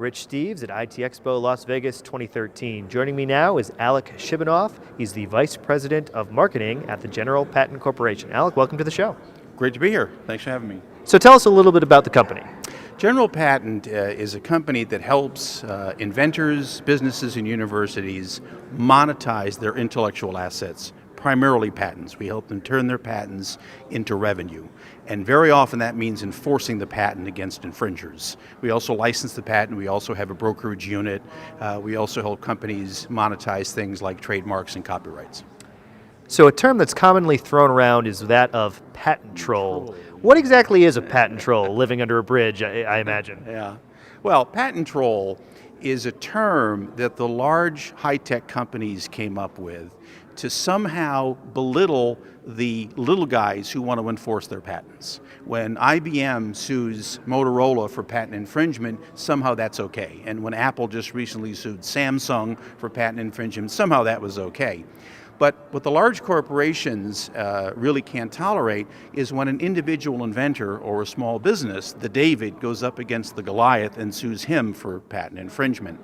Rich Steeves at IT Expo Las Vegas 2013. Joining me now is Alec Schibanoff. He's the Vice President of Marketing at the General Patent Corporation. Alec, welcome to the show. Great to be here. Thanks for having me. So tell us a little bit about the company. General Patent is a company that helps inventors, businesses, and universities monetize their intellectual assets, primarily patents. We help them turn their patents into revenue. And very often that means enforcing the patent against infringers. We also license the patent. We also have a brokerage unit. We also help companies monetize things like trademarks and copyrights. So a term that's commonly thrown around is that of patent troll. What exactly is a patent troll living under a bridge, I imagine? Yeah. Well, patent troll is a term that the large high-tech companies came up with to somehow belittle the little guys who want to enforce their patents. When IBM sues Motorola for patent infringement, somehow that's okay. And when Apple just recently sued Samsung for patent infringement, somehow that was okay. But what the large corporations really can't tolerate is when an individual inventor or a small business, the David, goes up against the Goliath and sues him for patent infringement.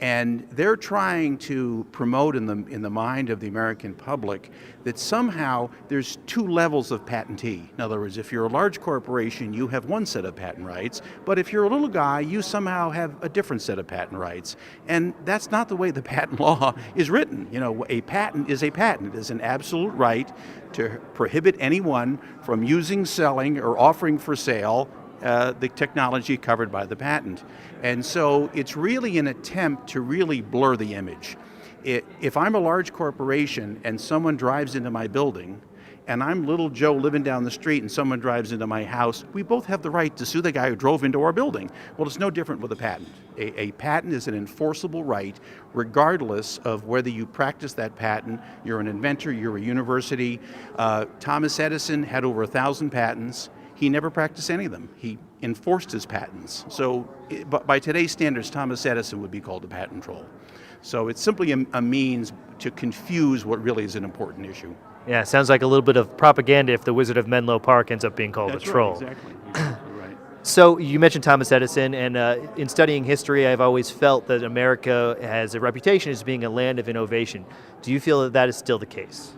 And they're trying to promote in the mind of the American public that somehow there's two levels of patentee. In other words, if you're a large corporation, you have one set of patent rights, but if you're a little guy, you somehow have a different set of patent rights. And that's not the way the patent law is written. You know, a patent is a patent. It is an absolute right to prohibit anyone from using, selling, or offering for sale the technology covered by the patent. And so it's really an attempt to really blur the image. If I'm a large corporation and someone drives into my building, and I'm little Joe living down the street and someone drives into my house, we both have the right to sue the guy who drove into our building. Well, it's no different with a patent. A patent is an enforceable right regardless of whether you practice that patent, you're an inventor, you're a university. Thomas Edison had over 1,000 patents. He never practiced any of them. He enforced his patents. So by today's standards, Thomas Edison would be called a patent troll. So it's simply a means to confuse what really is an important issue. Yeah, it sounds like a little bit of propaganda if the Wizard of Menlo Park ends up being called a troll. Right, exactly right. So you mentioned Thomas Edison, and in studying history, I've always felt that America has a reputation as being a land of innovation. Do you feel that that is still the case?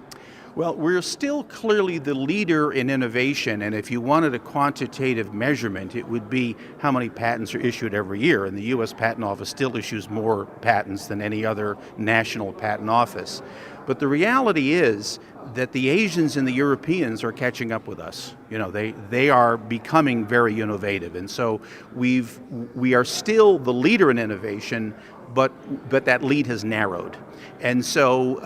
Well, we're still clearly the leader in innovation, and if you wanted a quantitative measurement, it would be how many patents are issued every year, and the U.S. Patent Office still issues more patents than any other national patent office. But the reality is that the Asians and the Europeans are catching up with us. You know, they are becoming very innovative, and so we are still the leader in innovation, but that lead has narrowed. And so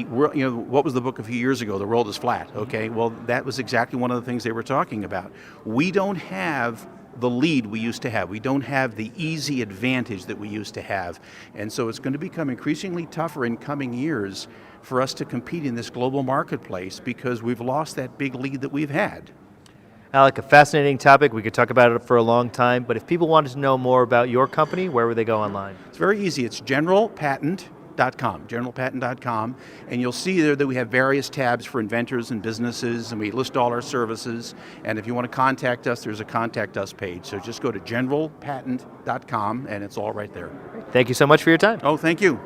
what was the book a few years ago? The world is flat, okay? Well, that was exactly one of the things they were talking about. We don't have the lead we used to have. We don't have the easy advantage that we used to have. And so it's going to become increasingly tougher in coming years for us to compete in this global marketplace because we've lost that big lead that we've had. Alec, a fascinating topic. We could talk about it for a long time, but if people wanted to know more about your company, where would they go online? It's very easy. It's generalpatent.com, and you'll see there that we have various tabs for inventors and businesses, and we list all our services. And if you want to contact us, there's a contact us page. So just go to generalpatent.com, and it's all right there. Thank you so much for your time. Oh, thank you.